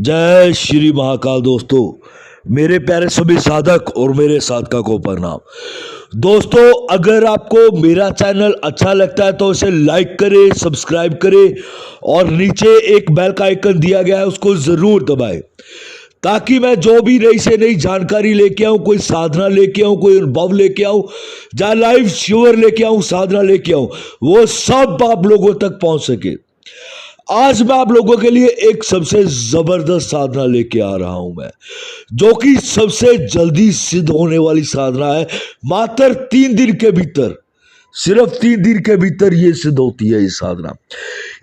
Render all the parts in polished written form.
जय श्री महाकाल। दोस्तों, मेरे प्यारे सभी साधक और मेरे साधका को प्रणाम। दोस्तों, अगर आपको मेरा चैनल अच्छा लगता है तो इसे लाइक करें, सब्सक्राइब करें और नीचे एक बेल का आइकन दिया गया है उसको जरूर दबाएं, ताकि मैं जो भी नई से नई जानकारी लेके आऊं, कोई साधना लेके आऊं, कोई अनुभव लेके आऊं, जहां लाइव श्योर लेके आऊं, साधना लेके आऊं, वो सब आप लोगों तक पहुंच सके। आज मैं आप लोगों के लिए एक सबसे जबरदस्त साधना लेके आ रहा हूं मैं, जो कि सबसे जल्दी सिद्ध होने वाली साधना है। मात्र 3 दिन के भीतर, सिर्फ 3 दिन के भीतर ये सिद्ध होती है ये साधना।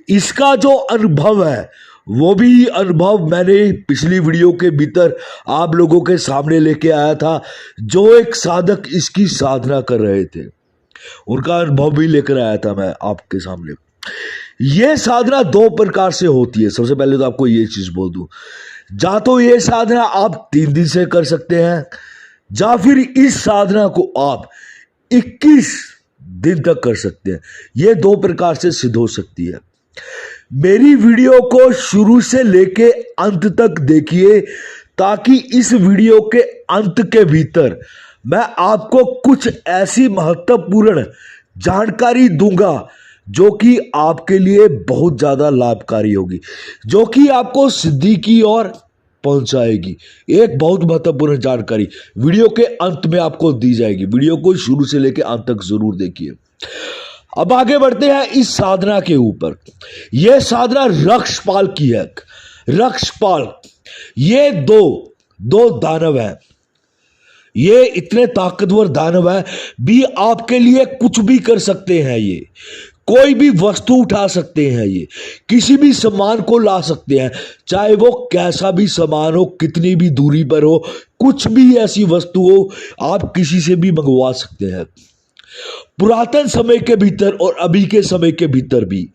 इसका जो अनुभव है वो भी अनुभव मैंने पिछली वीडियो के भीतर आप लोगों के सामने लेके आया था। जो एक साधक इसकी साधना कर रहे थे उनका अनुभव भी लेकर आया था मैं आपके सामने। यह साधना 2 प्रकार से होती है। सबसे पहले तो आपको यह चीज बोल दूं, या तो यह साधना आप 3 दिन से कर सकते हैं, या फिर इस साधना को आप 21 दिन तक कर सकते हैं। यह 2 प्रकार से सिद्ध हो सकती है। मेरी वीडियो को शुरू से लेके अंत तक देखिए, ताकि इस वीडियो के अंत के भीतर मैं आपको कुछ ऐसी महत्वपूर्ण जानकारी दूंगा जो कि आपके लिए बहुत ज्यादा लाभकारी होगी, जो कि आपको सिद्धि की ओर पहुंचाएगी। एक बहुत महत्वपूर्ण जानकारी वीडियो के अंत में आपको दी जाएगी। वीडियो को शुरू से लेकर अंत तक जरूर देखिए। अब आगे बढ़ते हैं इस साधना के ऊपर। यह साधना रक्षपाल की है। रक्षपाल ये दो दानव है। ये इतने ताकतवर दानव है भी आपके लिए कुछ भी कर सकते हैं। ये कोई भी वस्तु उठा सकते हैं, ये किसी भी सामान को ला सकते हैं, चाहे वो कैसा भी सामान हो, कितनी भी दूरी पर हो, कुछ भी ऐसी वस्तु हो आप किसी से भी मंगवा सकते हैं। पुरातन समय के भीतर और अभी के समय के भीतर भी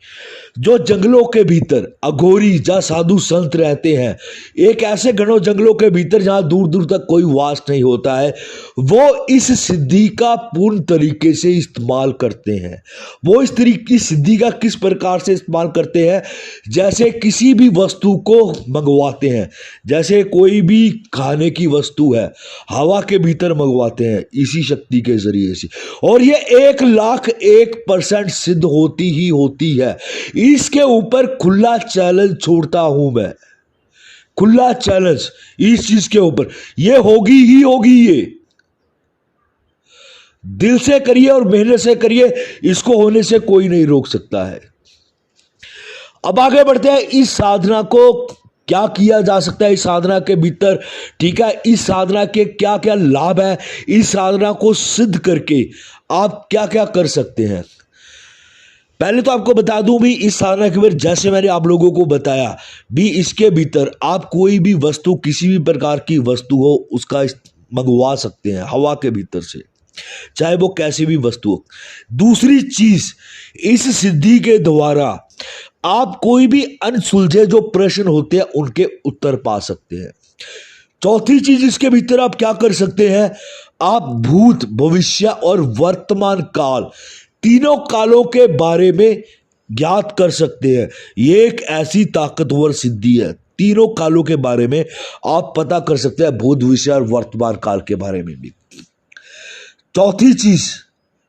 जो जंगलों के भीतर अघोरी जहां साधु संत रहते हैं, एक ऐसे घनों जंगलों के भीतर जहां दूर दूर तक कोई वास नहीं होता है, वो इस सिद्धि का पूर्ण तरीके से इस्तेमाल करते हैं। वो इस तरीके की सिद्धि का किस प्रकार से इस्तेमाल करते हैं, जैसे किसी भी वस्तु को मंगवाते हैं, जैसे कोई भी खाने की वस्तु है हवा के भीतर मंगवाते हैं इसी शक्ति के जरिए से, और ये 1,01% सिद्ध होती ही होती है। इसके ऊपर खुला चैलेंज छोड़ता हूं मैं, खुला चैलेंज इस चीज के ऊपर, ये होगी ही होगी। ये दिल से करिए और मेहनत से करिए, इसको होने से कोई नहीं रोक सकता है। अब आगे बढ़ते हैं। इस साधना को क्या किया जा सकता है इस साधना के भीतर, ठीक है, इस साधना के क्या क्या लाभ है, इस साधना को सिद्ध करके आप क्या क्या कर सकते हैं। पहले तो आपको बता दूं भी, इस साधना के भीतर जैसे मैंने आप लोगों को बताया भी, इसके भीतर आप कोई भी वस्तु, किसी भी प्रकार की वस्तु हो, उसका मंगवा सकते हैं हवा के भीतर से, चाहे वो कैसी भी वस्तु हो। दूसरी चीज, इस सिद्धि के द्वारा आप कोई भी अनसुलझे जो प्रश्न होते हैं उनके उत्तर पा सकते हैं। चौथी चीज, इसके भीतर आप क्या कर सकते हैं, आप भूत, भविष्य और वर्तमान काल, तीनों कालों के बारे में ज्ञात कर सकते हैं। यह एक ऐसी ताकतवर सिद्धि है, तीनों कालों के बारे में आप पता कर सकते हैं, भूत, भविष्य और वर्तमान काल के बारे में भी। चौथी चीज,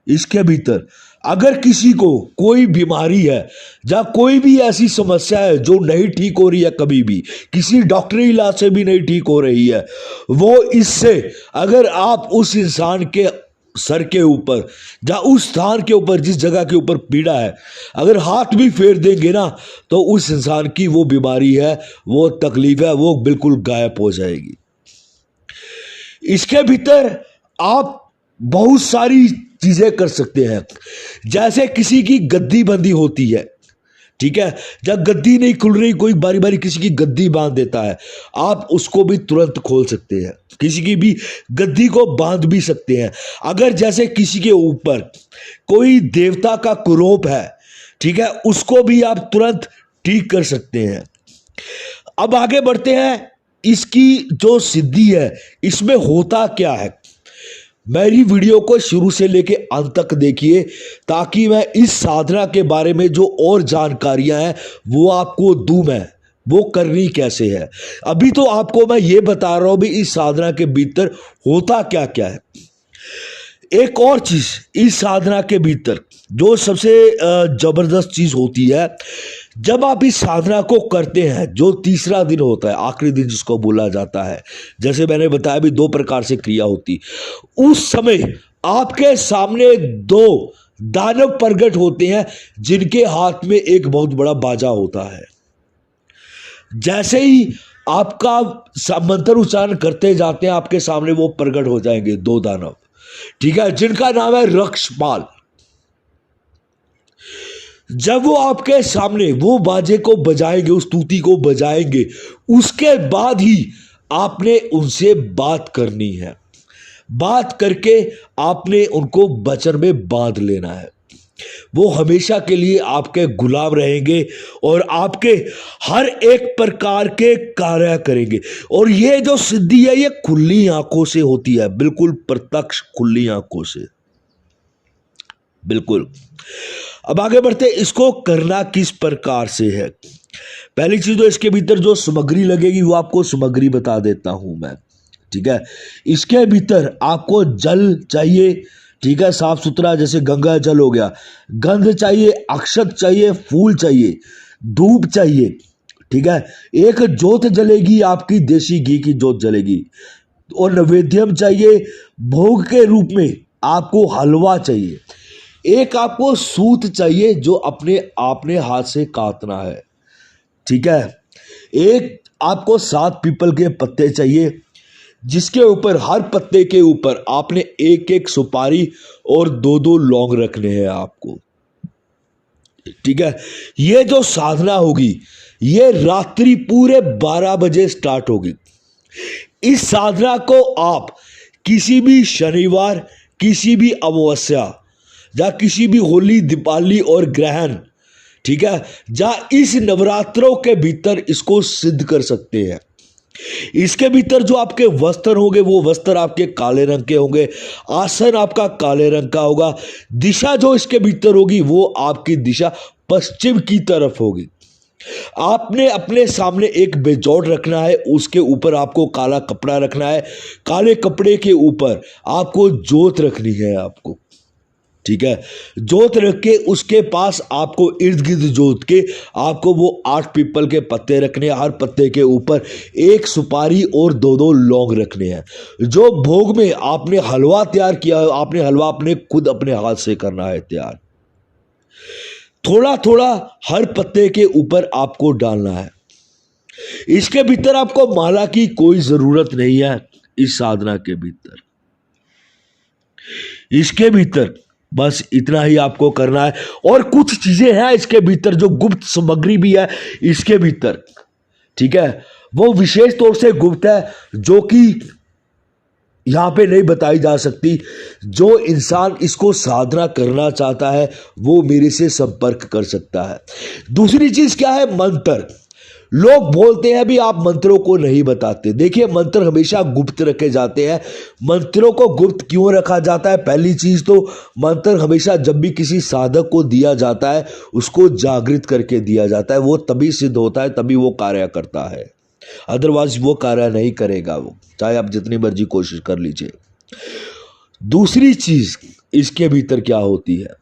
इसके भीतर अगर किसी को कोई बीमारी है, जहां कोई भी ऐसी समस्या है जो नहीं ठीक हो रही है, कभी भी किसी डॉक्टरी इलाज से भी नहीं ठीक हो रही है, वो इससे अगर आप उस इंसान के सर के ऊपर, जहां उस स्थान के ऊपर, जिस जगह के ऊपर पीड़ा है, अगर हाथ भी फेर देंगे ना, तो उस इंसान की वो बीमारी है, वो तकलीफ है, वो बिल्कुल गायब हो जाएगी। इसके भीतर आप बहुत सारी चीजें कर सकते हैं। जैसे किसी की गद्दी बंदी होती है, ठीक है, जब गद्दी नहीं खुल रही, कोई बारी बारी किसी की गद्दी बांध देता है, आप उसको भी तुरंत खोल सकते हैं, किसी की भी गद्दी को बांध भी सकते हैं। अगर जैसे किसी के ऊपर कोई देवता का कुरूप है, ठीक है, उसको भी आप तुरंत ठीक कर सकते हैं। अब आगे बढ़ते हैं। इसकी जो सिद्धि है, इसमें होता क्या है, मेरी वीडियो को शुरू से लेके अंत तक देखिए, ताकि मैं इस साधना के बारे में जो और जानकारियां हैं वो आपको दूं मैं, वो करनी कैसे है। अभी तो आपको मैं ये बता रहा हूं भी इस साधना के भीतर होता क्या क्या है। एक और चीज इस साधना के भीतर जो सबसे जबरदस्त चीज होती है, जब आप इस साधना को करते हैं, जो तीसरा दिन होता है, आखिरी दिन जिसको बोला जाता है, जैसे मैंने बताया भी 2 प्रकार से क्रिया होती, उस समय आपके सामने 2 दानव प्रकट होते हैं जिनके हाथ में एक बहुत बड़ा बाजा होता है। जैसे ही आपका मंत्र उच्चारण करते जाते हैं, आपके सामने वो प्रकट हो जाएंगे 2 दानव, ठीक है, जिनका नाम है रक्षपाल। जब वो आपके सामने वो बाजे को बजाएंगे, उस तूती को बजाएंगे, उसके बाद ही आपने उनसे बात करनी है। बात करके आपने उनको वचन में बांध लेना है। वो हमेशा के लिए आपके गुलाम रहेंगे और आपके हर एक प्रकार के कार्य करेंगे। और ये जो सिद्धि है ये खुली आंखों से होती है, बिल्कुल प्रत्यक्ष खुली आंखों से, बिल्कुल। अब आगे बढ़ते, इसको करना किस प्रकार से है। पहली चीज तो इसके भीतर जो सामग्री लगेगी वो आपको सामग्री बता देता हूं मैं, ठीक है। इसके भीतर आपको जल चाहिए, ठीक है, साफ सुथरा, जैसे गंगा जल हो गया, गंध चाहिए, अक्षत चाहिए, फूल चाहिए, धूप चाहिए, ठीक है, एक जोत जलेगी, आपकी देसी घी की जोत जलेगी, और नैवेद्यम चाहिए, भोग के रूप में आपको हलवा चाहिए, एक आपको सूत चाहिए जो आपने हाथ से काटना है, ठीक है, एक आपको 7 पीपल के पत्ते चाहिए, जिसके ऊपर हर पत्ते के ऊपर आपने एक एक सुपारी और 2-2 लौंग रखने हैं आपको, ठीक है। ये जो साधना होगी ये रात्रि पूरे 12 बजे स्टार्ट होगी। इस साधना को आप किसी भी शनिवार, किसी भी अमावस्या या किसी भी होली, दीपावली और ग्रहण, ठीक है, जहां इस नवरात्रों के भीतर इसको सिद्ध कर सकते हैं। इसके भीतर जो आपके वस्त्र होंगे वो वस्त्र आपके काले रंग के होंगे, आसन आपका काले रंग का होगा, दिशा जो इसके भीतर होगी वो आपकी दिशा पश्चिम की तरफ होगी। आपने अपने सामने एक बेजोड़ रखना है, उसके ऊपर आपको काला कपड़ा रखना है, काले कपड़े के ऊपर आपको जोत रखनी है आपको, ठीक है। जोत रख के उसके पास आपको इर्द गिर्द जोत के आपको वो 8 पीपल के पत्ते रखने हैं, हर पत्ते के ऊपर एक सुपारी और 2-2 लौंग रखने हैं। जो भोग में आपने हलवा तैयार किया, आपने हलवा अपने खुद अपने हाथ से करना है तैयार, थोड़ा थोड़ा हर पत्ते के ऊपर आपको डालना है। इसके भीतर आपको माला की कोई जरूरत नहीं है। इस साधना के भीतर, इसके भीतर बस इतना ही आपको करना है। और कुछ चीजें हैं इसके भीतर जो गुप्त सामग्री भी है इसके भीतर, ठीक है, वो विशेष तौर से गुप्त है, जो कि यहां पे नहीं बताई जा सकती। जो इंसान इसको साधना करना चाहता है वो मेरे से संपर्क कर सकता है। दूसरी चीज क्या है, मंत्र। लोग बोलते हैं भी आप मंत्रों को नहीं बताते। देखिए, मंत्र हमेशा गुप्त रखे जाते हैं। मंत्रों को गुप्त क्यों रखा जाता है? पहली चीज तो मंत्र हमेशा जब भी किसी साधक को दिया जाता है उसको जागृत करके दिया जाता है, वो तभी सिद्ध होता है, तभी वो कार्य करता है, अदरवाइज वो कार्य नहीं करेगा, वो चाहे आप जितनी मर्जी कोशिश कर लीजिए। दूसरी चीज इसके भीतर क्या होती है,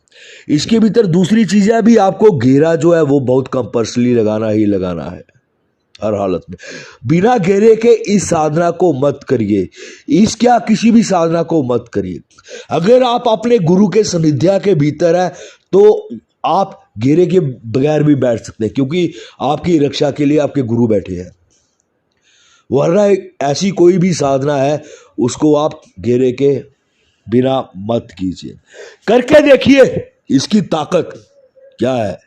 इसके भीतर दूसरी चीज है भी, आपको घेरा जो है वो बहुत कंपल्सरी लगाना ही लगाना है हर हालत में। बिना घेरे के इस साधना को मत करिए, इस क्या किसी भी साधना को मत करिए। अगर आप अपने गुरु के सानिध्य के भीतर है तो आप घेरे के बगैर भी बैठ सकते हैं, क्योंकि आपकी रक्षा के लिए आपके गुरु बैठे हैं। वरना ऐसी कोई भी साधना है उसको आप घेरे के बिना मत कीजिए। करके देखिए इसकी ताकत क्या है।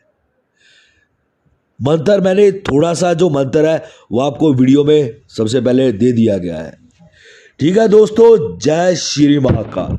मंत्र मैंने थोड़ा सा जो मंत्र है वो आपको वीडियो में सबसे पहले दे दिया गया है। ठीक है दोस्तों, जय श्री महाकाल।